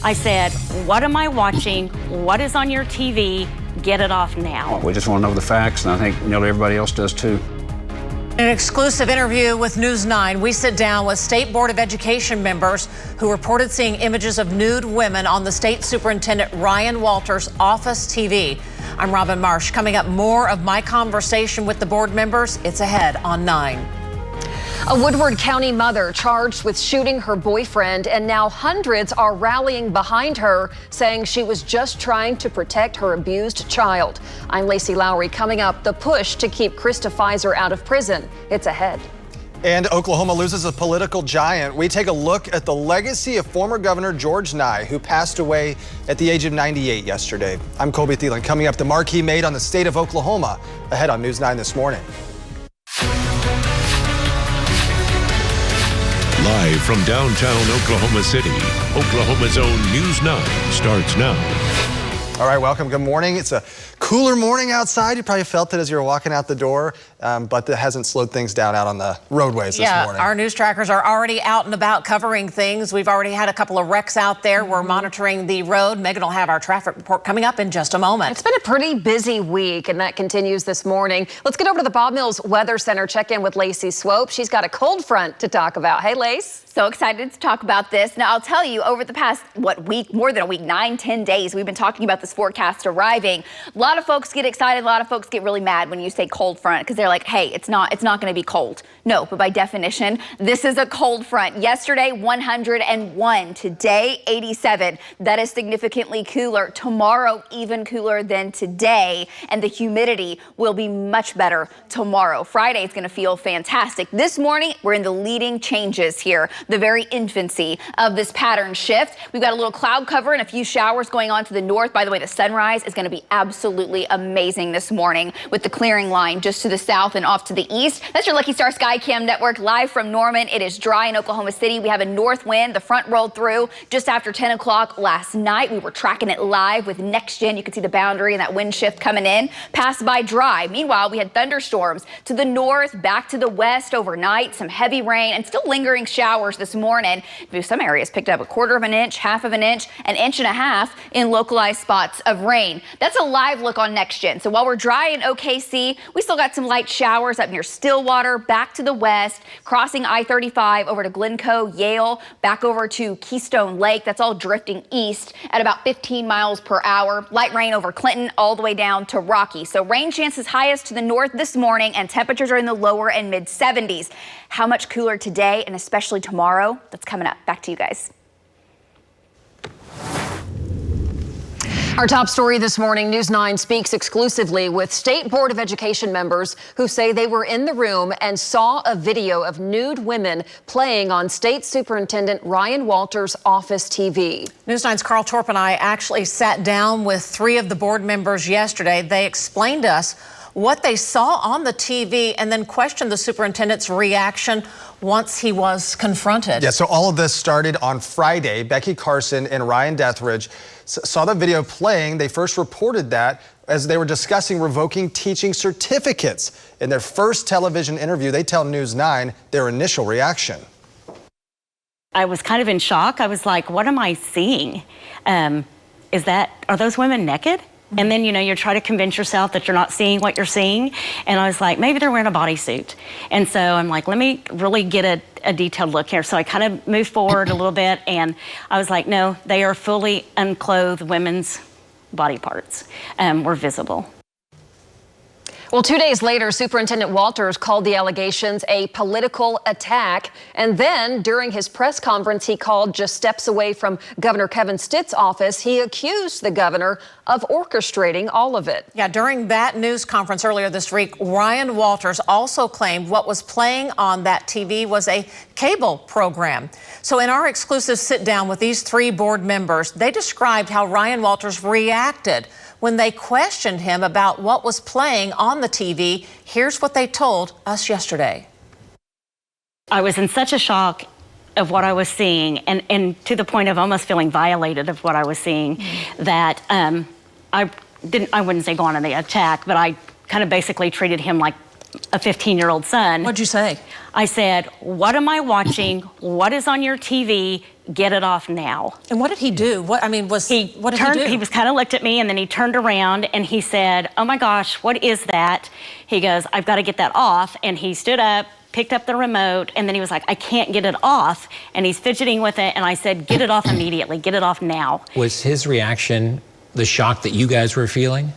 I said, what am I watching? What is on your TV? Get it off now. We just want to know the facts, and I think nearly everybody else does too. In an exclusive interview with News 9, we sit down with State Board of Education members who reported seeing images of nude women on the State Superintendent Ryan Walters' office TV. I'm Robin Marsh. Coming up, more of my conversation with the board members. It's ahead on 9. A Woodward County mother charged with shooting her boyfriend, and now hundreds are rallying behind her, saying she was just trying to protect her abused child. I'm Lacey Lowry. Coming up, the push to keep Krista Pfizer out of prison. It's ahead. And Oklahoma loses a political giant. We take a look at the legacy of former Governor George Nye, who passed away at the age of 98 yesterday. I'm Colby Thielen. Coming up, the marquee made on the state of Oklahoma. Ahead on News 9 this morning. Live from downtown Oklahoma City, Oklahoma's own News 9 starts now. All right, welcome. Good morning. It's a cooler morning outside. You probably felt it as you were walking out the door, but that hasn't slowed things down out on the roadways this morning. Our news trackers are already out and about covering things. We've already had a couple of wrecks out there. We're monitoring the road. Megan will have our traffic report coming up in just a moment. It's been a pretty busy week, and that continues this morning. Let's get over to the Bob Mills Weather Center, check in with Lacey Swope. She's got a cold front to talk about. Hey, Lace. So excited to talk about this. Now, I'll tell you, over the past, week, more than a week, 9-10 days, we've been talking about this forecast arriving. A lot of folks get excited. A lot of folks get really mad when you say cold front because they're like, hey, it's not going to be cold. No, but by definition, this is a cold front. Yesterday, 101. Today, 87. That is significantly cooler. Tomorrow, even cooler than today. And the humidity will be much better tomorrow. Friday is going to feel fantastic. This morning, we're in the leading changes here. The very infancy of this pattern shift. We've got a little cloud cover and a few showers going on to the north. By the way, the sunrise is going to be absolutely amazing this morning with the clearing line just to the south and off to the east. That's your Lucky Star Skycam network live from Norman. It is dry in Oklahoma City. We have a north wind. The front rolled through just after 10 o'clock last night. We were tracking it live with NextGen. You can see the boundary and that wind shift coming in. Passed by dry. Meanwhile, we had thunderstorms to the north, back to the west overnight. Some heavy rain and still lingering showers this morning. Some areas picked up a quarter of an inch, half of an inch and a half in localized spots of rain. That's a live look on NextGen. So while we're dry in OKC, we still got some light showers up near Stillwater, back to the west, crossing I-35 over to Glencoe, Yale, back over to Keystone Lake. That's all drifting east at about 15 miles per hour. Light rain over Clinton all the way down to Rocky. So rain chances highest to the north this morning and temperatures are in the lower and mid 70s. How much cooler today and especially tomorrow? That's coming up. Back to you guys. Our top story this morning, News 9 speaks exclusively with State Board of Education members who say they were in the room and saw a video of nude women playing on State Superintendent Ryan Walters' office TV. News 9's Carl Torp and I actually sat down with 3 of the board members yesterday. They explained to us what they saw on the TV and then questioned the superintendent's reaction once he was confronted. Yeah, so all of this started on Friday. Becky Carson and Ryan Deathridge saw the video playing. They first reported that as they were discussing revoking teaching certificates. In their first television interview, they tell News 9 their initial reaction. I was kind of in shock. I was like, what am I seeing? Are those women naked? And then, you try to convince yourself that you're not seeing what you're seeing. And I was like, maybe they're wearing a bodysuit. And so I'm like, let me really get a detailed look here. So I kind of moved forward a little bit and I was like, no, they are fully unclothed women's body parts were visible. Well, 2 days later, Superintendent Walters called the allegations a political attack. And then during his press conference he called just steps away from Governor Kevin Stitt's office, he accused the governor of orchestrating all of it. Yeah, during that news conference earlier this week, Ryan Walters also claimed what was playing on that TV was a cable program. So in our exclusive sit down with these 3 board members, they described how Ryan Walters reacted when they questioned him about what was playing on the TV. Here's what they told us yesterday. I was in such a shock of what I was seeing and to the point of almost feeling violated of what I was seeing that I wouldn't say go on the attack, but I kind of basically treated him like a 15-year-old son. What'd you say? I said, what am I watching? What is on your TV? Get it off now. And what did he do? What did he do? He was kind of looked at me, and then he turned around and he said, oh my gosh, what is that? He goes, I've got to get that off. And he stood up, picked up the remote, and then he was like, I can't get it off. And he's fidgeting with it. And I said, get it off immediately. Get it off now. Was his reaction the shock that you guys were feeling?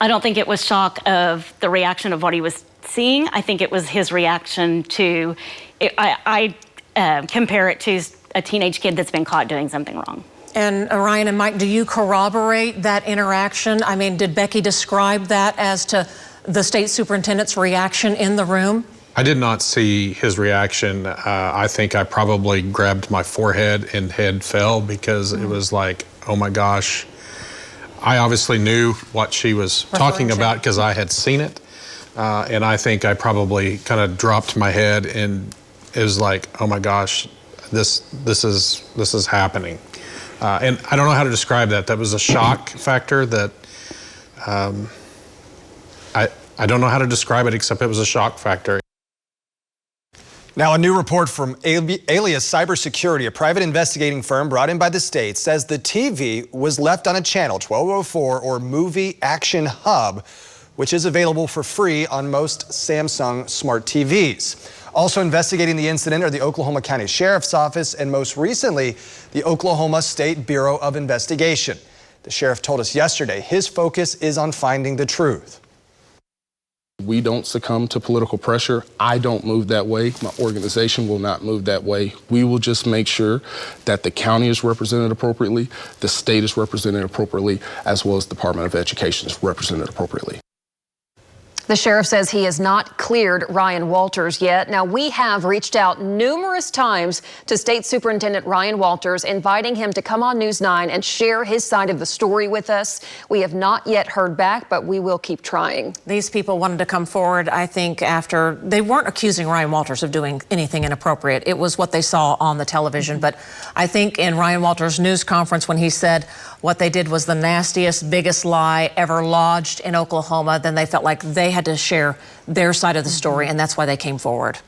I don't think it was shock of the reaction of what he was seeing. I think it was his reaction to, I compare it to a teenage kid that's been caught doing something wrong. And Ryan and Mike, do you corroborate that interaction? I mean, did Becky describe that as to the state superintendent's reaction in the room? I did not see his reaction. I think I probably grabbed my forehead and head fell because it was like, oh my gosh. I obviously knew what she was talking about because I had seen it. And I think I probably kind of dropped my head, and it was like, oh my gosh, this is happening. And I don't know how to describe that. That was a shock factor that I don't know how to describe it except it was a shock factor. Now, a new report from Alias Cybersecurity, a private investigating firm brought in by the state, says the TV was left on a channel, 1204 or Movie Action Hub, which is available for free on most Samsung smart TVs. Also investigating the incident are the Oklahoma County Sheriff's Office and most recently, the Oklahoma State Bureau of Investigation. The sheriff told us yesterday his focus is on finding the truth. We don't succumb to political pressure. I don't move that way. My organization will not move that way. We will just make sure that the county is represented appropriately, the state is represented appropriately, as well as the Department of Education is represented appropriately. The sheriff says he has not cleared Ryan Walters yet. Now, we have reached out numerous times to State Superintendent Ryan Walters, inviting him to come on News 9 and share his side of the story with us. We have not yet heard back, but we will keep trying. These people wanted to come forward, I think, after they weren't accusing Ryan Walters of doing anything inappropriate. It was what they saw on the television. But I think in Ryan Walters' news conference, when he said what they did was the nastiest, biggest lie ever lodged in Oklahoma, then they felt like they had to share their side of the story, and that's why they came forward.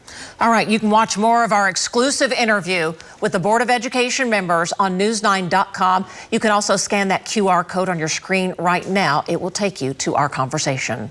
All right, you can watch more of our exclusive interview with the Board of Education members on news9.com. You can also scan that QR code on your screen right now. It will take you to our conversation.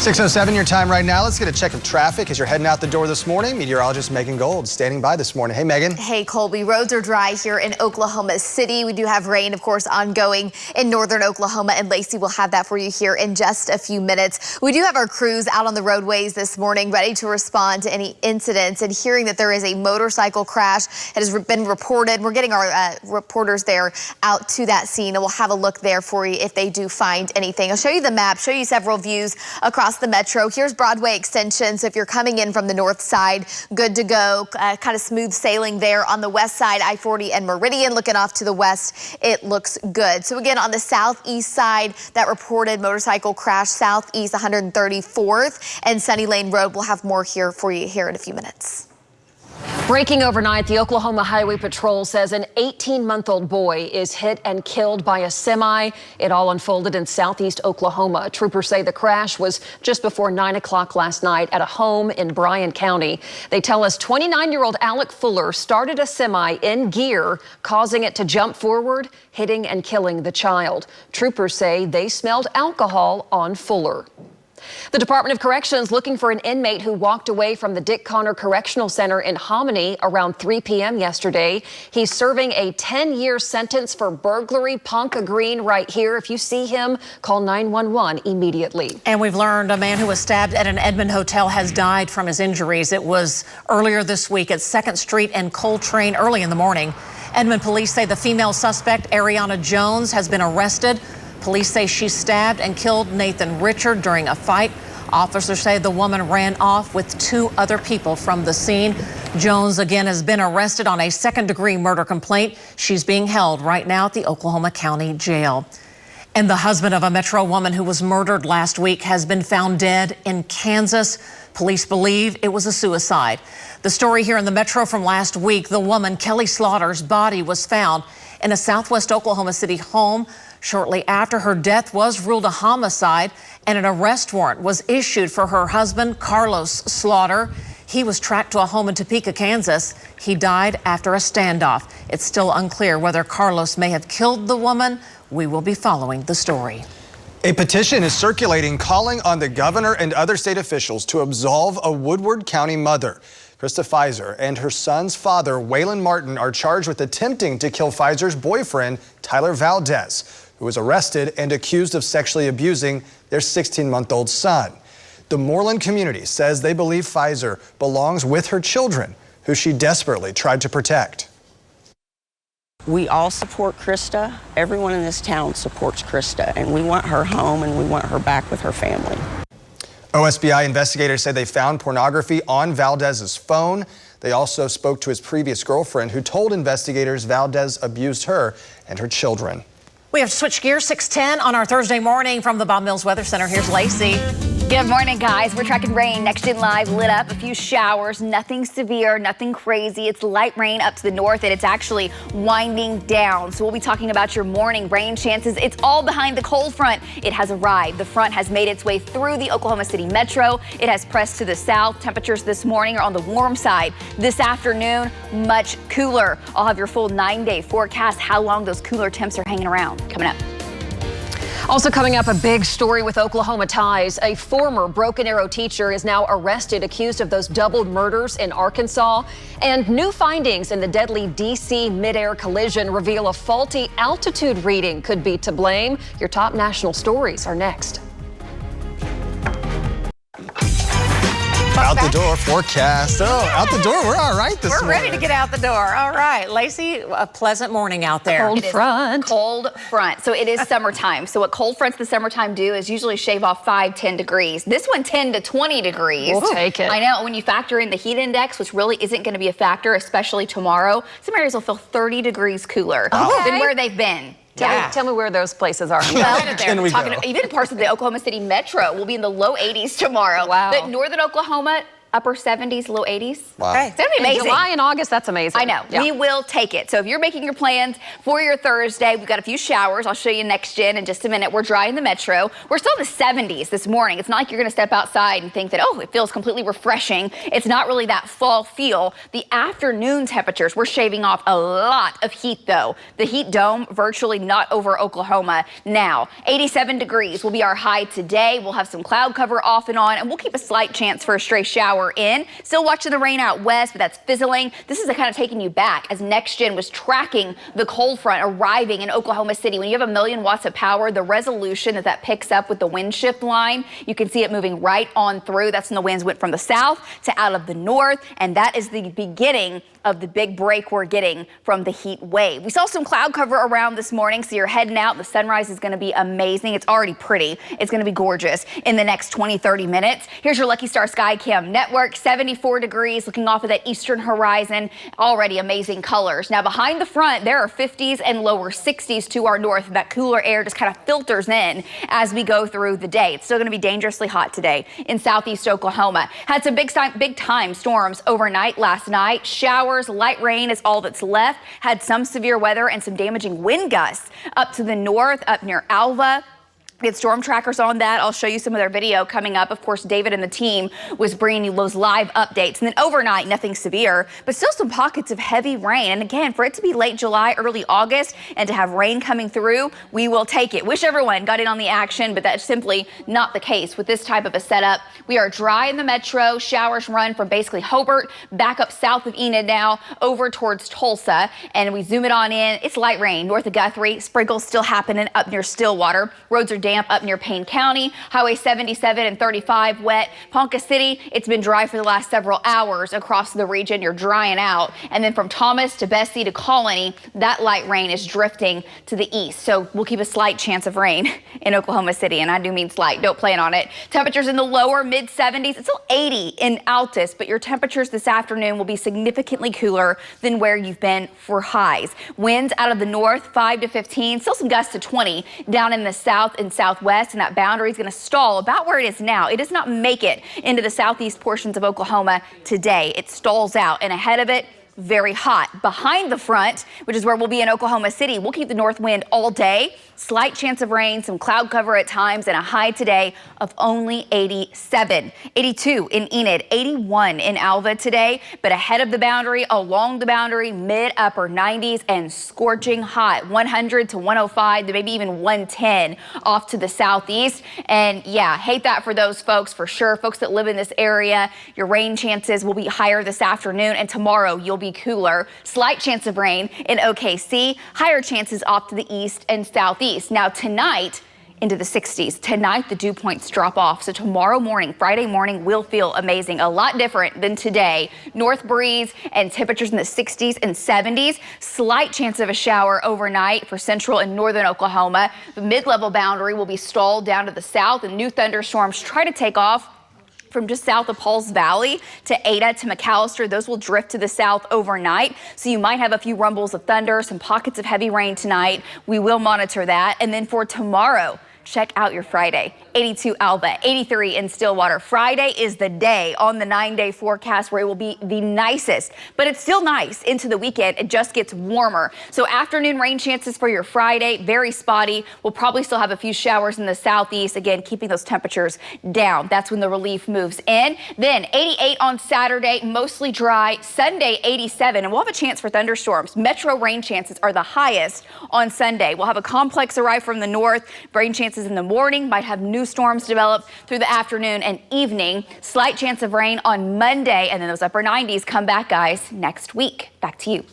6:07 your time right now. Let's get a check of traffic as you're heading out the door this morning. Meteorologist Megan Gold standing by this morning. Hey, Megan. Hey, Colby. Roads are dry here in Oklahoma City. We do have rain, of course, ongoing in northern Oklahoma, and Lacey will have that for you here in just a few minutes. We do have our crews out on the roadways this morning ready to respond to any incidents, and hearing that there is a motorcycle crash that has been reported. We're getting our reporters there out to that scene, and we'll have a look there for you if they do find anything. I'll show you the map, show you several views across the metro. Here's Broadway Extension, so if you're coming in from the north side, good to go. Kind of smooth sailing there on the west side, I-40 and Meridian. Looking off to the west, it looks good. So again, on the southeast side, that reported motorcycle crash, southeast 134th and Sunny Lane Road. We'll have more here for you here in a few minutes. Breaking overnight, the Oklahoma Highway Patrol says an 18-month-old boy is hit and killed by a semi. It all unfolded in southeast Oklahoma. Troopers say the crash was just before 9 o'clock last night at a home in Bryan County. They tell us 29-year-old Alec Fuller started a semi in gear, causing it to jump forward, hitting and killing the child. Troopers say they smelled alcohol on Fuller. The Department of Corrections looking for an inmate who walked away from the Dick Connor Correctional Center in Hominy around 3 p.m. yesterday. He's serving a 10-year sentence for burglary. Ponca Green right here. If you see him, call 911 immediately. And we've learned a man who was stabbed at an Edmond hotel has died from his injuries. It was earlier this week at 2nd Street and Coltrane early in the morning. Edmond police say the female suspect, Ariana Jones, has been arrested. Police say she stabbed and killed Nathan Richard during a fight. Officers say the woman ran off with 2 other people from the scene. Jones again has been arrested on a 2nd-degree murder complaint. She's being held right now at the Oklahoma County Jail. And the husband of a Metro woman who was murdered last week has been found dead in Kansas. Police believe it was a suicide. The story here in the Metro from last week, the woman, Kelly Slaughter's body was found in a southwest Oklahoma City home shortly after her death was ruled a homicide, and an arrest warrant was issued for her husband, Carlos Slaughter. He was tracked to a home in Topeka, Kansas. He died after a standoff. It's still unclear whether Carlos may have killed the woman. We will be following the story. A petition is circulating calling on the governor and other state officials to absolve a Woodward County mother. Krista Pfizer and her son's father, Waylon Martin, are charged with attempting to kill Pfizer's boyfriend, Tyler Valdez, who was arrested and accused of sexually abusing their 16-month-old son. The Moreland community says they believe Pfizer belongs with her children, who she desperately tried to protect. We all support Krista. Everyone in this town supports Krista, and we want her home and we want her back with her family. OSBI investigators say they found pornography on Valdez's phone. They also spoke to his previous girlfriend, who told investigators Valdez abused her and her children. We have to switch gears. 6:10 on our Thursday morning from the Bob Mills Weather Center. Here's Lacey. Good morning, guys. We're tracking rain. Next Gen Live lit up a few showers. Nothing severe, nothing crazy. It's light rain up to the north, and it's actually winding down. So we'll be talking about your morning rain chances. It's all behind the cold front. It has arrived. The front has made its way through the Oklahoma City metro. It has pressed to the south. Temperatures this morning are on the warm side. This afternoon, much cooler. I'll have your full 9-day forecast, how long those cooler temps are hanging around, coming up. Also coming up, a big story with Oklahoma ties. A former Broken Arrow teacher is now arrested, accused of those doubled murders in Arkansas. And new findings in the deadly D.C. midair collision reveal a faulty altitude reading could be to blame. Your top national stories are next. Out the door forecast. Oh, out the door. We're all right this morning. We're ready to get out the door. All right, Lacey, a pleasant morning out there. Cold front. Cold front. So it is summertime. So what cold fronts the summertime do is usually shave off 5-10 degrees. This one 10 to 20 degrees. We'll take it. I know. When you factor in the heat index, which really isn't going to be a factor, especially tomorrow, some areas will feel 30 degrees cooler than where they've been. Tell me where those places are. Well, even parts of the Oklahoma City metro will be in the low 80s tomorrow. Wow. But northern Oklahoma, upper 70s, low 80s. Wow. It's going to be amazing. In July and August, that's amazing. I know. Yeah. We will take it. So if you're making your plans for your Thursday, we've got a few showers. I'll show you next gen in just a minute. We're dry in the metro. We're still in the 70s this morning. It's not like you're going to step outside and think that, oh, it feels completely refreshing. It's not really that fall feel. The afternoon temperatures, we're shaving off a lot of heat, though. The heat dome virtually not over Oklahoma now. 87 degrees will be our high today. We'll have some cloud cover off and on, and we'll keep a slight chance for a stray shower in. Still watching the rain out west, but that's fizzling. This is kind of taking you back as Next Gen was tracking the cold front arriving in Oklahoma City. When you have 1,000,000 watts of power, the resolution that picks up with the wind shift line, you can see it moving right on through. That's when the winds went from the south to out of the north, and that is the beginning of the big break we're getting from the heat wave. We saw some cloud cover around this morning, so you're heading out. The sunrise is going to be amazing. It's already pretty. It's going to be gorgeous in the next 20-30 minutes. Here's your Lucky Star Skycam network. 74 degrees looking off of that eastern horizon. Already amazing colors. Now behind the front, there are 50s and lower 60s to our north. That cooler air just kind of filters in as we go through the day. It's still going to be dangerously hot today in southeast Oklahoma. Had some big time storms overnight last night. Showers, light rain is all that's left. Had some severe weather and some damaging wind gusts up to the north, up near Alva. We had storm trackers on that. I'll show you some of their video coming up. Of course, David and the team was bringing you those live updates. And then overnight, nothing severe, but still some pockets of heavy rain. And again, for it to be late July, early August, and to have rain coming through, we will take it. Wish everyone got in on the action, but that's simply not the case with this type of a setup. We are dry in the metro. Showers run from basically Hobart back up south of Enid now over towards Tulsa. And we zoom it on in. It's light rain north of Guthrie. Sprinkles still happening up near Stillwater. Roads are damp up near Payne County. Highway 77 and 35 wet. Ponca City, it's been dry for the last several hours across the region. You're drying out. And then from Thomas to Bessie to Colony, that light rain is drifting to the east. So we'll keep a slight chance of rain in Oklahoma City. And I do mean slight. Don't plan on it. Temperatures in the lower mid 70s. It's still 80 in Altus, but your temperatures this afternoon will be significantly cooler than where you've been for highs. Winds out of the north, 5 to 15. Still some gusts to 20 down in the south and southwest, and that boundary is going to stall about where it is now. It does not make it into the southeast portions of Oklahoma today. It stalls out, and ahead of it, very hot. Behind the front, which is where we'll be in Oklahoma City, we'll keep the north wind all day. Slight chance of rain, some cloud cover at times, and a high today of only 87. 82 in Enid, 81 in Alva today, but ahead of the boundary, along the boundary, mid-upper 90s and scorching hot. 100 to 105 to maybe even 110 off to the southeast. And yeah, hate that for those folks for sure. Folks that live in this area, your rain chances will be higher this afternoon, and tomorrow you'll be cooler. Slight chance of rain in OKC, higher chances off to the east and southeast. Now tonight, into the 60s. Tonight, the dew points drop off. So tomorrow morning, Friday morning, will feel amazing. A lot different than today. North breeze and temperatures in the 60s and 70s. Slight chance of a shower overnight for central and northern Oklahoma. The mid-level boundary will be stalled down to the south, and new thunderstorms try to take off from just south of Pauls Valley to Ada to McAllister. Those will drift to the south overnight. So you might have a few rumbles of thunder, some pockets of heavy rain tonight. We will monitor that. And then for tomorrow, check out your Friday. 82 Alba, 83 in Stillwater. Friday is the day on the 9-day forecast where it will be the nicest, but it's still nice into the weekend. It just gets warmer. So afternoon rain chances for your Friday, very spotty. We'll probably still have a few showers in the southeast, again, keeping those temperatures down. That's when the relief moves in. Then 88 on Saturday, mostly dry. Sunday, 87, and we'll have a chance for thunderstorms. Metro rain chances are the highest on Sunday. We'll have a complex arrive from the north. Rain chances in the morning, might have new storms develop through the afternoon and evening. Slight chance of rain on Monday, and then those upper 90s come back, guys, next week. Back to you.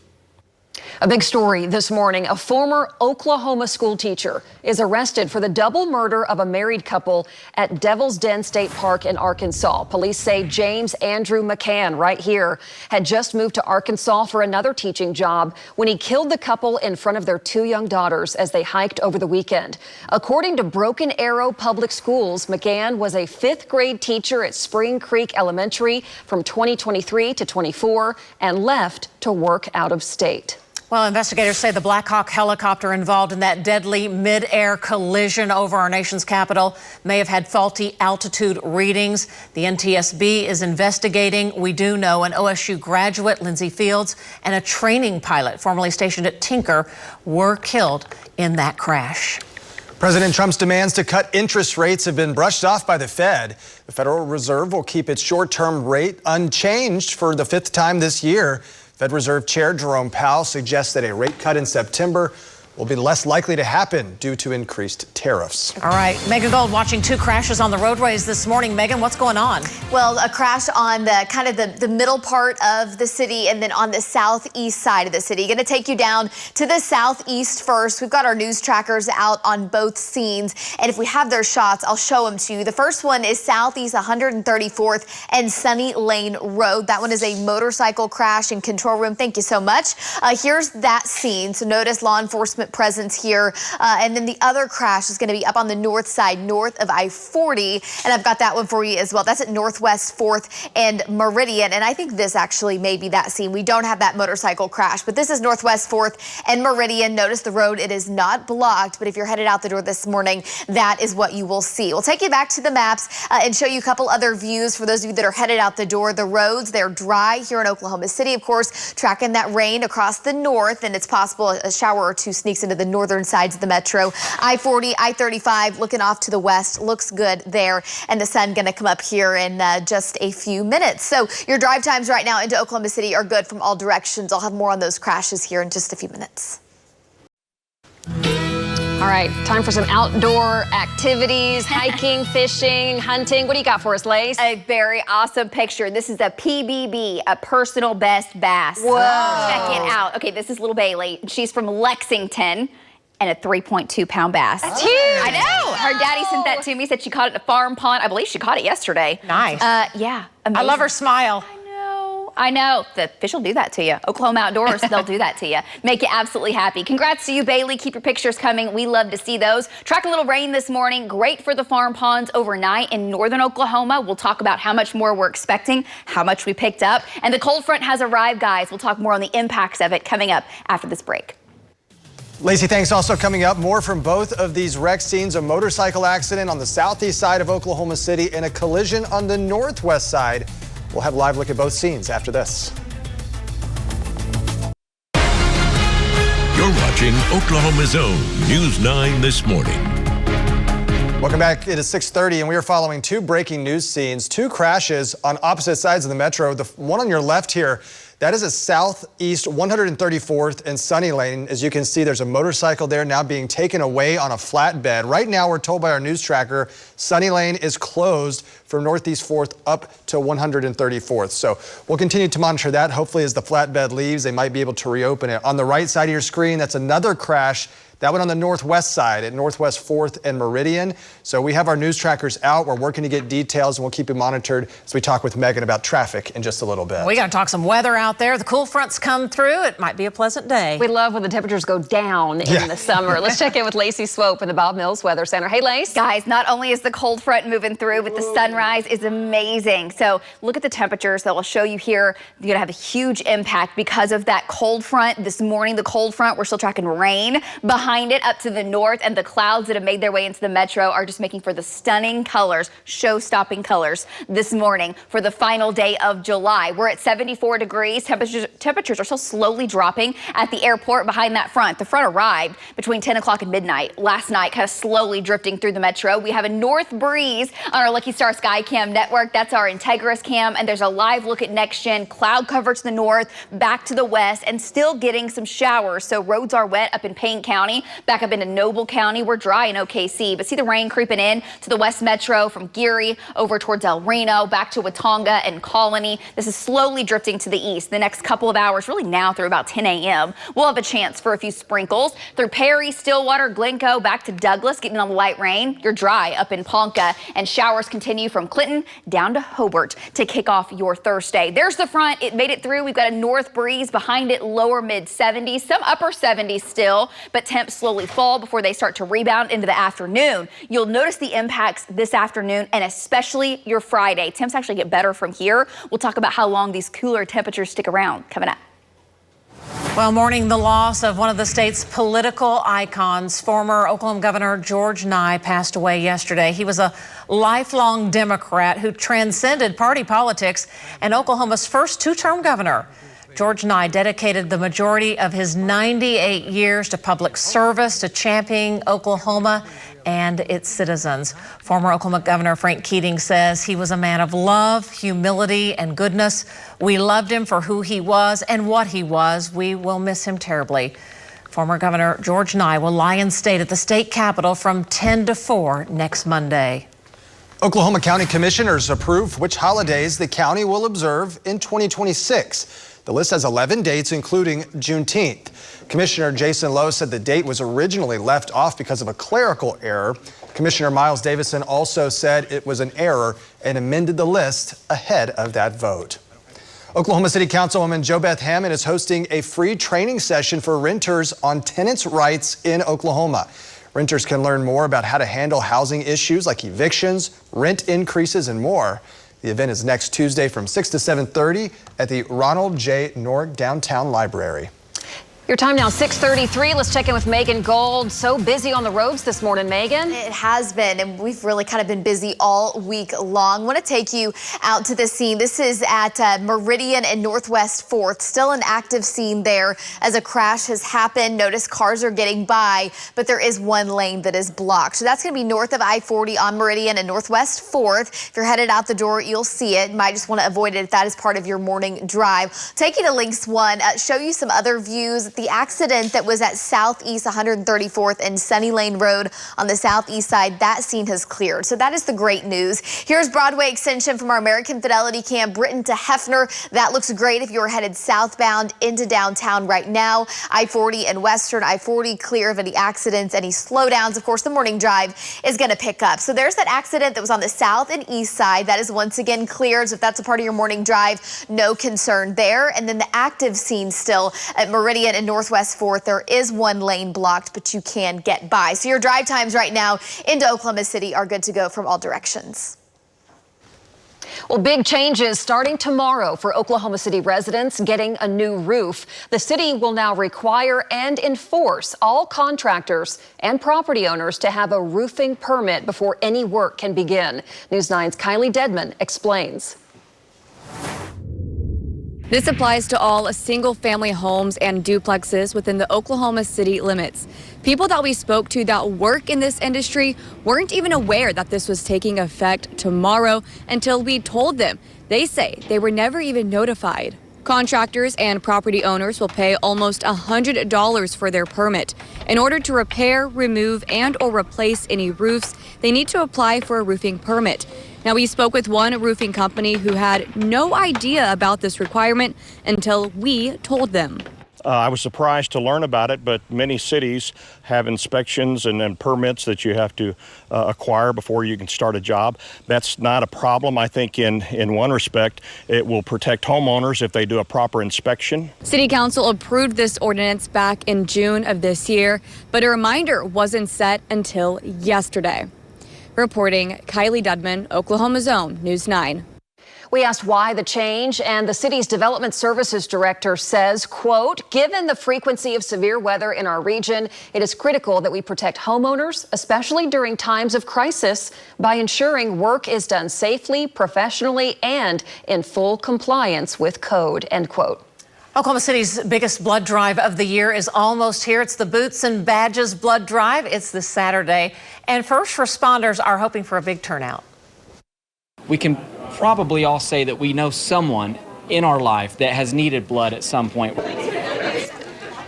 A big story this morning. A former Oklahoma school teacher is arrested for the double murder of a married couple at Devil's Den State Park in Arkansas. Police say James Andrew McCann, right here, had just moved to Arkansas for another teaching job when he killed the couple in front of their 2 young daughters as they hiked over the weekend. According to Broken Arrow Public Schools, McCann was a 5th grade teacher at Spring Creek Elementary from 2023 to 24 and left to work out of state. Well, investigators say the Black Hawk helicopter involved in that deadly mid-air collision over our nation's capital may have had faulty altitude readings. The NTSB is investigating. We do know an OSU graduate, Lindsey Fields, and a training pilot formerly stationed at Tinker were killed in that crash. President Trump's demands to cut interest rates have been brushed off by the Fed. The Federal Reserve will keep its short-term rate unchanged for the 5th time this year. Fed Reserve Chair Jerome Powell suggests that a rate cut in September will be less likely to happen due to increased tariffs. All right, Megan Gold watching 2 crashes on the roadways this morning. Megan, what's going on? Well, a crash on the kind of the middle part of the city and then on the southeast side of the city. Going to take you down to the southeast first. We've got our news trackers out on both scenes, and if we have their shots, I'll show them to you. The first one is southeast 134th and Sunny Lane Road. That one is a motorcycle crash in control room. Thank you so much. Here's that scene. So notice law enforcement presence here. And then the other crash is going to be up on the north side, north of I-40. And I've got that one for you as well. That's at Northwest 4th and Meridian. And I think this actually may be that scene. We don't have that motorcycle crash, but this is Northwest 4th and Meridian. Notice the road, it is not blocked, but if you're headed out the door this morning, that is what you will see. We'll take you back to the maps and show you a couple other views for those of you that are headed out the door. The roads, they're dry here in Oklahoma City, of course, tracking that rain across the north, and it's possible a shower or two sneaks into the northern sides of the metro. I-40, I-35 looking off to the west, looks good there, and the sun going to come up here in just a few minutes. So your drive times right now into Oklahoma City are good from all directions. I'll have more on those crashes here in just a few minutes. All right, time for some outdoor activities, hiking, fishing, hunting. What do you got for us, Lace? A very awesome picture. This is a PBB, a personal best bass. Whoa. Check it out. Okay, this is little Bailey. She's from Lexington. And a 3.2-pound bass. That's huge. I know. Her daddy sent that to me. Said she caught it at a farm pond. I believe she caught it yesterday. Nice. Yeah. Amazing. I love her smile. I know. The fish will do that to you. Oklahoma Outdoors, they'll do that to you. Make you absolutely happy. Congrats to you, Bailey. Keep your pictures coming. We love to see those. Track a little rain this morning. Great for the farm ponds overnight in northern Oklahoma. We'll talk about how much more we're expecting, how much we picked up. And the cold front has arrived, guys. We'll talk more on the impacts of it coming up after this break. Lacey, thanks. Also coming up, more from both of these wreck scenes, a motorcycle accident on the southeast side of Oklahoma City and a collision on the northwest side. We'll have a live look at both scenes after this. watching Oklahoma's own News 9 This Morning. Welcome back. It is 6:30 and we are following two breaking news scenes, two crashes on opposite sides of the metro. The one on your left here, that is at Southeast 134th and Sunny Lane. As you can see, there's a motorcycle there now being taken away on a flatbed. Right now, we're told by our news tracker, Sunny Lane is closed from Northeast 4th up to 134th. So we'll continue to monitor that. Hopefully, as the flatbed leaves, they might be able to reopen it. On the right side of your screen, that's another crash. That one on the northwest side at Northwest 4th and Meridian. So we have our news trackers out. We're working to get details and we'll keep you monitored as we talk with Megan about traffic in just a little bit. We got to talk some weather out there. The cool fronts come through. It might be a pleasant day. We love when the temperatures go down in the summer. Let's check in with Lacey Swope in the Bob Mills Weather Center. Hey, Lace. Guys, not only is the cold front moving through, but the sunrise is amazing. So look at the temperatures that will show you here. You're going to have a huge impact because of that cold front. This morning, the cold front, we're still tracking rain behind it up to the north, and the clouds that have made their way into the metro are just making for the stunning colors, show-stopping colors this morning for the final day of July. We're at 74 degrees. Temperatures are still slowly dropping at the airport behind that front. The front arrived between 10 o'clock and midnight last night, kind of slowly drifting through the metro. We have a north breeze on our Lucky Star Sky Cam network. That's our Integris cam, and there's a live look at next gen. Cloud cover to the north, back to the west, and still getting some showers. So roads are wet up in Payne County, back up into Noble County. We're dry in OKC, but see the rain creeping in to the west metro from Geary over towards El Reno, back to Watonga and Colony. This is slowly drifting to the east. The next couple of hours, really now through about 10 a.m., we'll have a chance for a few sprinkles through Perry, Stillwater, Glencoe, back to Douglas, getting on the light rain. You're dry up in Ponca, and showers continue from Clinton down to Hobart to kick off your Thursday. There's the front. It made it through. We've got a north breeze behind it, lower mid 70s, some upper 70s still, but temps slowly fall before they start to rebound into the afternoon. You'll notice the impacts this afternoon and especially your Friday. Temps actually get better from here. We'll talk about how long these cooler temperatures stick around coming up. Well, mourning the loss of one of the state's political icons, former Oklahoma Governor George Nye passed away yesterday. He was a lifelong Democrat who transcended party politics and Oklahoma's first two-term governor. George Nye dedicated the majority of his 98 years to public service, to championing Oklahoma and its citizens. Former Oklahoma Governor Frank Keating says he was a man of love, humility, and goodness. We loved him for who he was and what he was. We will miss him terribly. Former Governor George Nye will lie in state at the state capitol from 10 to 4 next Monday. Oklahoma County Commissioners approved which holidays the county will observe in 2026. The list has 11 dates, including Juneteenth. Commissioner Jason Lowe said the date was originally left off because of a clerical error. Commissioner Miles Davison also said it was an error and amended the list ahead of that vote. Oklahoma City Councilwoman JoBeth Hammond is hosting a free training session for renters on tenants' rights in Oklahoma. Renters can learn more about how to handle housing issues like evictions, rent increases, and more. The event is next Tuesday from 6 to 7:30 at the Ronald J. Norg Downtown Library. Your time now, 6:33. Let's check in with Megan Gold. So busy on the roads this morning, Megan. It has been, and we've really kind of been busy all week long. I want to take you out to the scene. This is at Meridian and Northwest 4th. Still an active scene there as a crash has happened. Notice cars are getting by, but there is one lane that is blocked. So that's going to be north of I-40 on Meridian and Northwest 4th. If you're headed out the door, you'll see it. You might just want to avoid it if that is part of your morning drive. Take you to Links 1, show you some other views. The accident that was at Southeast 134th and Sunny Lane Road on the southeast side, that scene has cleared. So that is the great news. Here's Broadway Extension from our American Fidelity cam, Britton to Hefner. That looks great if you're headed southbound into downtown right now. I-40 and Western I-40 clear of any accidents, any slowdowns. Of course, the morning drive is going to pick up. So there's that accident that was on the south and east side. That is once again cleared. So if that's a part of your morning drive, no concern there. And then the active scene still at Meridian and Northwest 4th, there is one lane blocked, but you can get by. So your drive times right now into Oklahoma City are good to go from all directions. Well, big changes starting tomorrow for Oklahoma City residents getting a new roof. The city will now require and enforce all contractors and property owners to have a roofing permit before any work can begin. News 9's Kylie Dedman explains. This applies to all single-family homes and duplexes within the Oklahoma City limits. People that we spoke to that work in this industry weren't even aware that this was taking effect tomorrow until we told them. They say they were never even notified. Contractors and property owners will pay almost $100 for their permit. In order to repair, remove, and or replace any roofs, they need to apply for a roofing permit. Now, we spoke with one roofing company who had no idea about this requirement until we told them. I was surprised to learn about it, but many cities have inspections and permits that you have to acquire before you can start a job. That's not a problem. I think in one respect, it will protect homeowners if they do a proper inspection. City Council approved this ordinance back in June of this year, but a reminder wasn't set until yesterday. Reporting, Kylie Dudman, Oklahoma's Own News 9. We asked why the change, and the city's development services director says, quote, given the frequency of severe weather in our region, it is critical that we protect homeowners, especially during times of crisis, by ensuring work is done safely, professionally, and in full compliance with code, end quote. Oklahoma City's biggest blood drive of the year is almost here. It's the Boots and Badges Blood Drive. It's this Saturday, and first responders are hoping for a big turnout. We can probably all say that we know someone in our life that has needed blood at some point.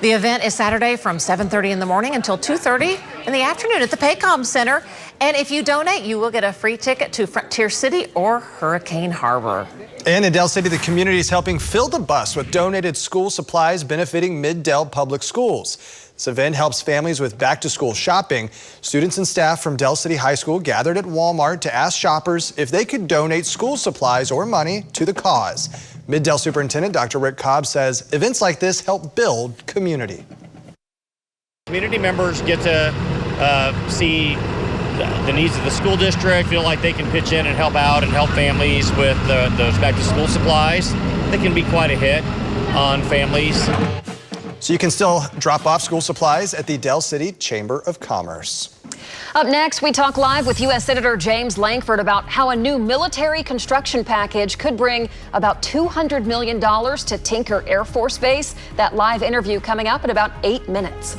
The event is Saturday from 7:30 in the morning until 2:30 in the afternoon at the Paycom Center. And if you donate, you will get a free ticket to Frontier City or Hurricane Harbor. And in Del City, the community is helping fill the bus with donated school supplies benefiting Mid-Del Public Schools. This event helps families with back-to-school shopping. Students and staff from Del City High School gathered at Walmart to ask shoppers if they could donate school supplies or money to the cause. Mid-Del Superintendent Dr. Rick Cobb says events like this help build community. Community members get to see the needs of the school district, feel like they can pitch in and help out and help families with those back-to-school supplies. They can be quite a hit on families. So you can still drop off school supplies at the Del City Chamber of Commerce. Up next, we talk live with U.S. Senator James Lankford about how a new military construction package could bring about $200 million to Tinker Air Force Base. That live interview coming up in about 8 minutes.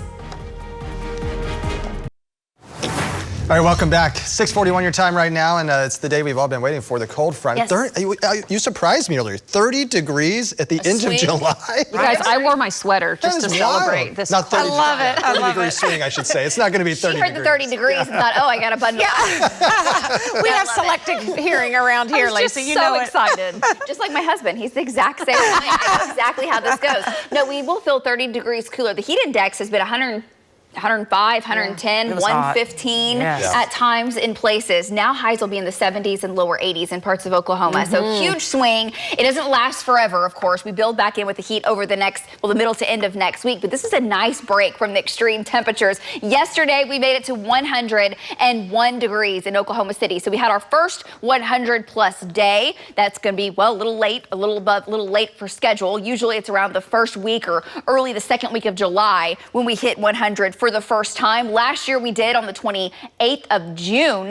All right, welcome back. 6:41 your time right now, and it's the day we've all been waiting for, the cold front. Yes. You surprised me earlier. 30 degrees at the end of July. You guys, I wore my sweater just to celebrate this. Not 30, I love it. I 30 love degree it. swing, I should say. It's not going to be 30 She heard the 30 degrees and thought, oh, I got to bundle up. We have selective hearing around here, Lacey. You know it. Excited. Just like my husband. He's the exact same way. I know exactly how this goes. No, we will feel 30 degrees cooler. The heat index has been 105, 110, 115 at times in places. Now highs will be in the 70s and lower 80s in parts of Oklahoma. So huge swing. It doesn't last forever, of course. We build back in with the heat over the middle to end of next week. But this is a nice break from the extreme temperatures. Yesterday, we made it to 101 degrees in Oklahoma City. So we had our first 100 plus day. That's going to be, well, a little late for schedule. Usually it's around the first week or early the second week of July when we hit 100 for the first time. Last year we did on the 28th of June.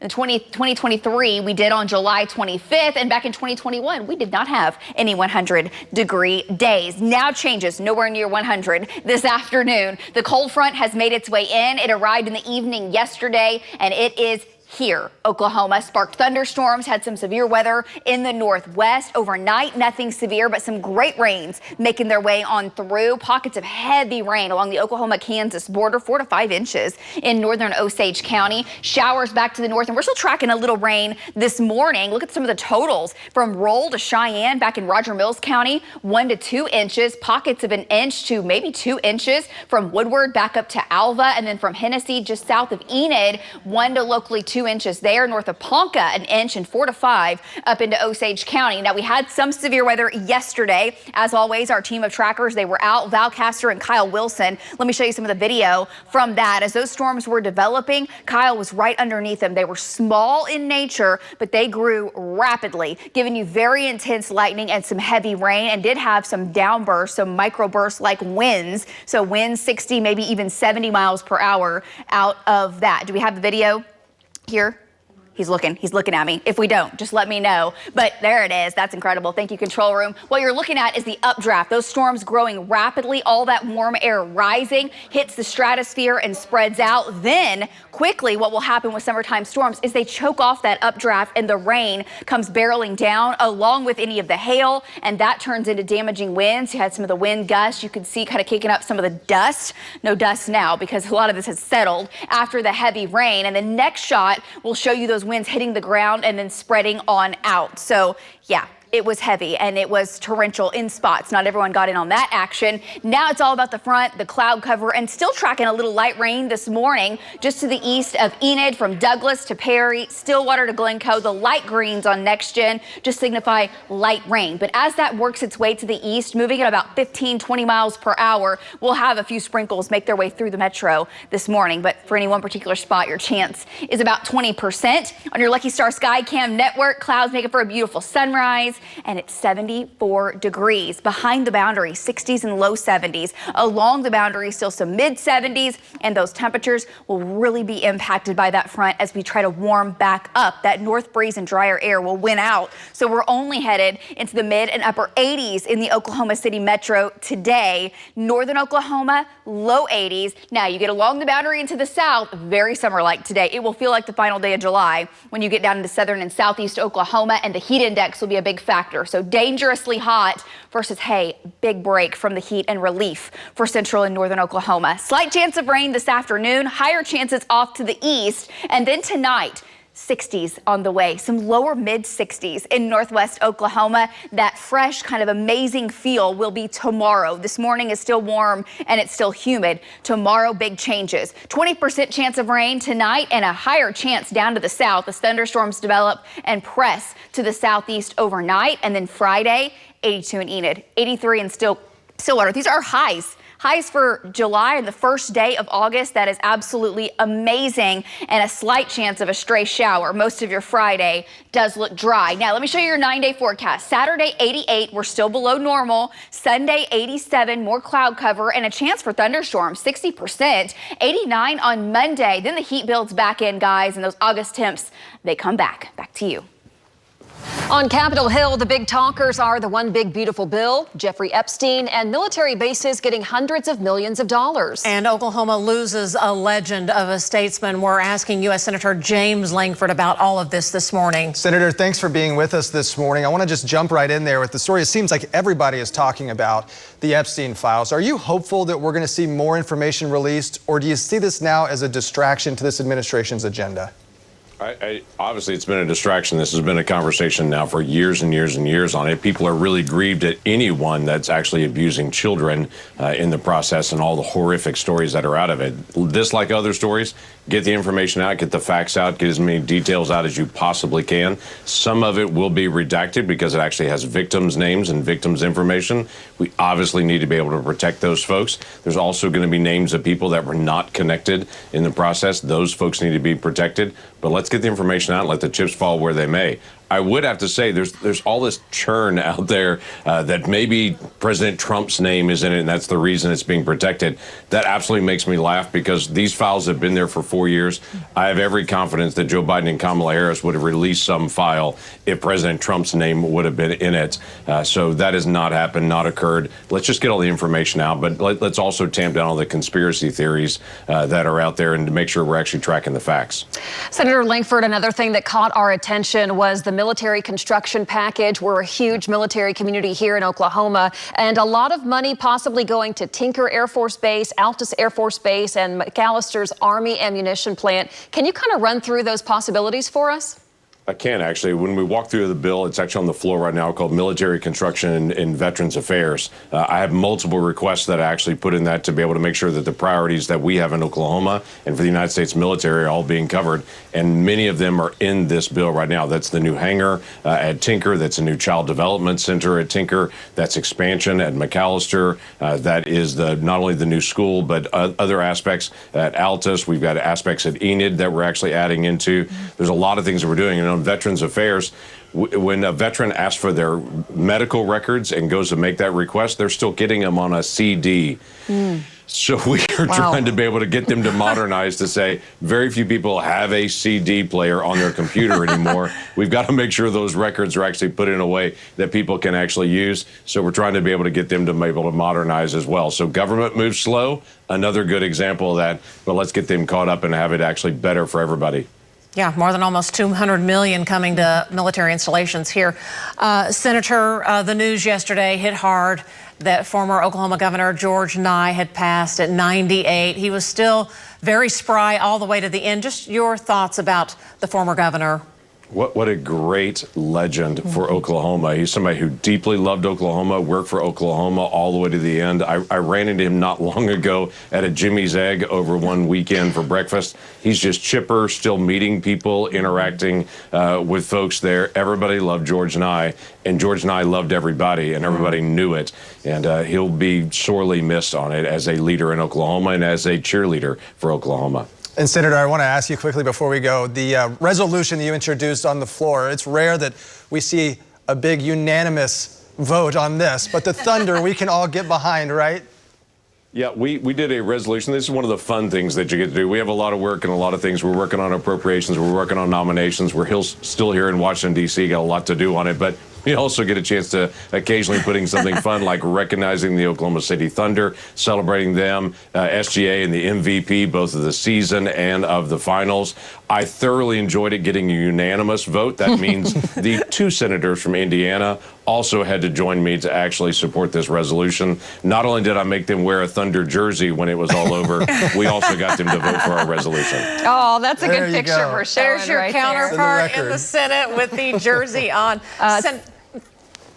In 2023, we did on July 25th, and back in 2021, we did not have any 100-degree days. Now changes, nowhere near 100 this afternoon. The cold front has made its way in. It arrived in the evening yesterday, and it is here. Oklahoma sparked thunderstorms, had some severe weather in the northwest. Overnight, nothing severe, but some great rains making their way on through. Pockets of heavy rain along the Oklahoma-Kansas border, 4 to 5 inches in northern Osage County. Showers back to the north, and we're still tracking a little rain this morning. Look at some of the totals from Roll to Cheyenne back in Roger Mills County, 1 to 2 inches. Pockets of an inch to maybe 2 inches from Woodward back up to Alva, and then from Hennessy just south of Enid, 1 to locally 2 inches there. North of Ponca, an inch, and 4 to 5 up into Osage County. Now, we had some severe weather yesterday. As always, our team of trackers, they were out. Val Castor and Kyle Wilson. Let me show you some of the video from that. As those storms were developing, Kyle was right underneath them. They were small in nature, but they grew rapidly, giving you very intense lightning and some heavy rain, and did have some downbursts, some microbursts like winds. So winds 60, maybe even 70 miles per hour out of that. Do we have the video here? He's looking at me. If we don't, just let me know. But there it is. That's incredible. Thank you, control room. What you're looking at is the updraft. Those storms growing rapidly, all that warm air rising, hits the stratosphere and spreads out. Then quickly what will happen with summertime storms is they choke off that updraft and the rain comes barreling down along with any of the hail, and that turns into damaging winds. You had some of the wind gusts. You could see kind of kicking up some of the dust. No dust now because a lot of this has settled after the heavy rain. And the next shot will show you those winds hitting the ground and then spreading on out. So yeah, it was heavy and it was torrential in spots. Not everyone got in on that action. Now it's all about the front, the cloud cover, and still tracking a little light rain this morning just to the east of Enid, from Douglas to Perry, Stillwater to Glencoe. The light greens on NextGen just signify light rain. But as that works its way to the east, moving at about 15, 20 miles per hour, we'll have a few sprinkles make their way through the metro this morning. But for any one particular spot, your chance is about 20%. On your Lucky Star Skycam network, clouds make it for a beautiful sunrise. And it's 74 degrees. Behind the boundary, 60s and low 70s. Along the boundary, still some mid 70s. And those temperatures will really be impacted by that front as we try to warm back up. That north breeze and drier air will win out. So we're only headed into the mid and upper 80s in the Oklahoma City metro today. Northern Oklahoma, low 80s. Now you get along the boundary into the south, very summer-like today. It will feel like the final day of July when you get down into southern and southeast Oklahoma, and the heat index will be a big factor. So dangerously hot versus, hey, big break from the heat and relief for central and northern Oklahoma. Slight chance of rain this afternoon, higher chances off to the east. And then tonight, 60s on the way, some lower mid 60s in northwest Oklahoma. That fresh kind of amazing feel will be tomorrow. This morning is still warm and it's still humid. Tomorrow, big changes. 20% chance of rain tonight and a higher chance down to the south as thunderstorms develop and press to the southeast overnight. And then Friday, 82 in Enid, 83 in Stillwater. These are highs. Highs for July and the first day of August. That is absolutely amazing, and a slight chance of a stray shower. Most of your Friday does look dry. Now, let me show you your 9-day forecast. Saturday, 88. We're still below normal. Sunday, 87. More cloud cover and a chance for thunderstorms, 60%. 89 on Monday. Then the heat builds back in, guys, and those August temps, they come back. Back to you. On Capitol Hill, the big talkers are the one big beautiful bill, Jeffrey Epstein, and military bases getting hundreds of millions of dollars. And Oklahoma loses a legend of a statesman. We're asking U.S. Senator James Lankford about all of this morning. Senator, thanks for being with us this morning. I want to just jump right in there with the story. It seems like everybody is talking about the Epstein files. Are you hopeful that we're going to see more information released, or do you see this now as a distraction to this administration's agenda? Obviously, it's been a distraction. This has been a conversation now for years and years and years on it. People are really grieved at anyone that's actually abusing children in the process and all the horrific stories that are out of it. This, like other stories, get the information out, get the facts out, get as many details out as you possibly can. Some of it will be redacted because it actually has victims' names and victims' information. We obviously need to be able to protect those folks. There's also going to be names of people that were not connected in the process. Those folks need to be protected. But let's get the information out and let the chips fall where they may. I would have to say there's all this churn out there that maybe President Trump's name is in it and that's the reason it's being protected. That absolutely makes me laugh because these files have been there for 4 years. I have every confidence that Joe Biden and Kamala Harris would have released some file if President Trump's name would have been in it. So that has not happened, not occurred. Let's just get all the information out, but let's also tamp down all the conspiracy theories that are out there and to make sure we're actually tracking the facts. Senator Lankford, another thing that caught our attention was the military construction package. We're a huge military community here in Oklahoma, and a lot of money possibly going to Tinker Air Force Base, Altus Air Force Base, and McAllister's Army Ammunition Plant. Can you kind of run through those possibilities for us? I can actually. When we walk through the bill, it's actually on the floor right now called Military Construction and Veterans Affairs. I have multiple requests that I actually put in that to be able to make sure that the priorities that we have in Oklahoma and for the United States military are all being covered. And many of them are in this bill right now. That's the new hangar at Tinker. That's a new child development center at Tinker. That's expansion at McAllister. That is not only the new school, but other aspects at Altus. We've got aspects at Enid that we're actually adding into. There's a lot of things that we're doing. And on Veterans Affairs, when a veteran asks for their medical records and goes to make that request, they're still getting them on a CD. So we are trying to be able to get them to modernize to say very few people have a CD player on their computer anymore. We've got to make sure those records are actually put in a way that people can actually use. So we're trying to be able to get them to be able to modernize as well. So government moves slow, another good example of that, but let's get them caught up and have it actually better for everybody. Yeah, more than almost $200 million coming to military installations here. Senator, the news yesterday hit hard that former Oklahoma Governor George Nye had passed at 98. He was still very spry all the way to the end. Just your thoughts about the former governor. What a great legend for Oklahoma. He's somebody who deeply loved Oklahoma, worked for Oklahoma all the way to the end. I ran into him not long ago at a Jimmy's Egg over one weekend for breakfast. He's just chipper, still meeting people, interacting with folks there. Everybody loved George Nye, and George Nye loved everybody, and everybody knew it. And he'll be sorely missed on it as a leader in Oklahoma and as a cheerleader for Oklahoma. And Senator, I want to ask you quickly before we go, the resolution that you introduced on the floor, it's rare that we see a big unanimous vote on this, but the thunder we can all get behind, right? Yeah, we did a resolution. This is one of the fun things that you get to do. We have a lot of work and a lot of things. We're working on appropriations. We're working on nominations. We're still here in Washington, D.C., got a lot to do on it, but we also get a chance to occasionally putting something fun like recognizing the Oklahoma City Thunder, celebrating them, SGA and the MVP, both of the season and of the finals. I thoroughly enjoyed it getting a unanimous vote. That means the two senators from Indiana also had to join me to actually support this resolution. Not only did I make them wear a Thunder jersey when it was all over, we also got them to vote for our resolution. Oh, that's a There good you picture go. we're showing. There's your right counterpart there. in the Senate with the jersey on.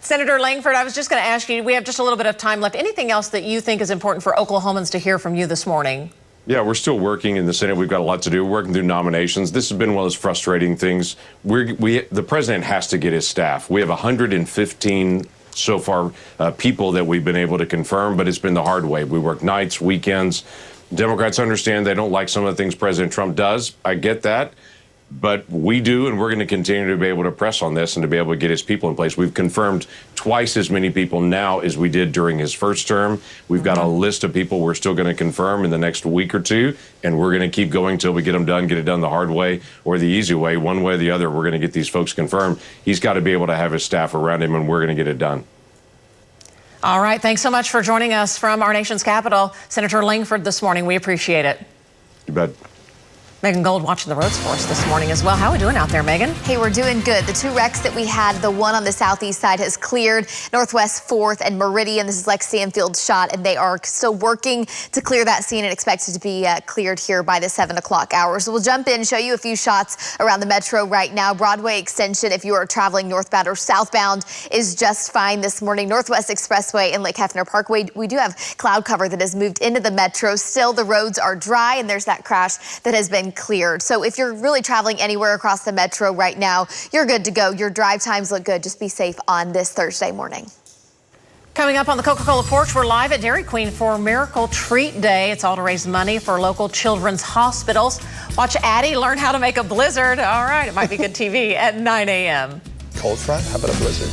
Senator Lankford, I was just going to ask you, we have just a little bit of time left. Anything else that you think is important for Oklahomans to hear from you this morning? Yeah, we're still working in the Senate. We've got a lot to do. We're working through nominations. This has been one of those frustrating things. The president has to get his staff. We have 115 so far people that we've been able to confirm, but it's been the hard way. We work nights, weekends. Democrats understand they don't like some of the things President Trump does. I get that. But we do, and we're going to continue to be able to press on this and to be able to get his people in place. We've confirmed twice as many people now as we did during his first term. We've got a list of people we're still going to confirm in the next week or two, and we're going to keep going until we get them done, get it done the hard way or the easy way. One way or the other, we're going to get these folks confirmed. He's got to be able to have his staff around him, and we're going to get it done. All right. Thanks so much for joining us from our nation's capital, Senator Lankford, this morning. We appreciate it. You bet. Megan Gold watching the roads for us this morning as well. How are we doing out there, Megan? Hey, we're doing good. The two wrecks that we had, the one on the southeast side has cleared, Northwest 4th and Meridian. This is Lex Sanfield's shot, and they are still working to clear that scene and expected to be cleared here by the 7 o'clock hour. So we'll jump in, show you a few shots around the metro right now. Broadway extension, if you are traveling northbound or southbound, is just fine this morning. Northwest Expressway and Lake Hefner Parkway, we do have cloud cover that has moved into the metro. Still, the roads are dry, and there's that crash that has been cleared. So if you're really traveling anywhere across the metro right now, you're good to go. Your drive times look good. Just be safe on this Thursday morning. Coming up on the Coca-Cola Porch, we're live at Dairy Queen for Miracle Treat Day. It's all to raise money for local children's hospitals. Watch Addie learn how to make a blizzard. All right, it might be good TV at 9 a.m. Cold front? How about a blizzard?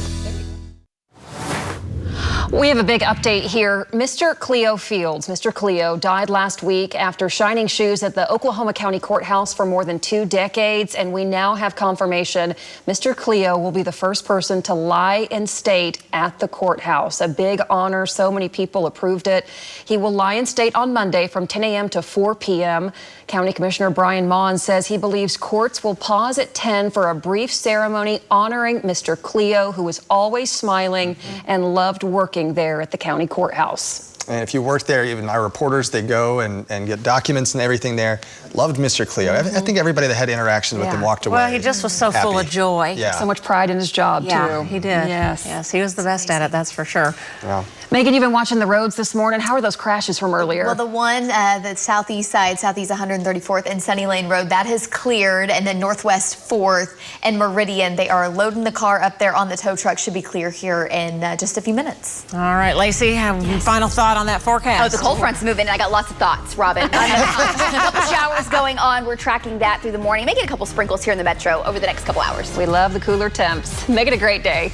We have a big update here. Mr. Cleo Fields, Mr. Cleo, died last week after shining shoes at the Oklahoma County Courthouse for more than 2 decades, and we now have confirmation Mr. Cleo will be the first person to lie in state at the courthouse. A big honor. So many people approved it. He will lie in state on Monday from 10 a.m. to 4 p.m. County Commissioner Brian Mon says he believes courts will pause at 10 for a brief ceremony honoring Mr. Cleo, who was always smiling and loved working there at the county courthouse. And if you work there, even our reporters, they go and get documents and everything there. Loved Mr. Cleo. I think everybody that had interaction with him walked away. Well, he just was so happy. full of joy. Yeah. So much pride in his job, too. Yeah, he did. Yes. Yes, he was the best at it, that's for sure. Yeah. Megan, you've been watching the roads this morning. How are those crashes from earlier? Well, the one the southeast side, southeast 134th and Sunny Lane Road, that has cleared, and then northwest 4th and Meridian, they are loading the car up there on the tow truck. Should be clear here in just a few minutes. All right, Lacey, final thought on that forecast? Oh, the cold front's moving, and I got lots of thoughts, Robin. A couple showers going on. We're tracking that through the morning. Making a couple sprinkles here in the metro over the next couple hours. We love the cooler temps. Make it a great day.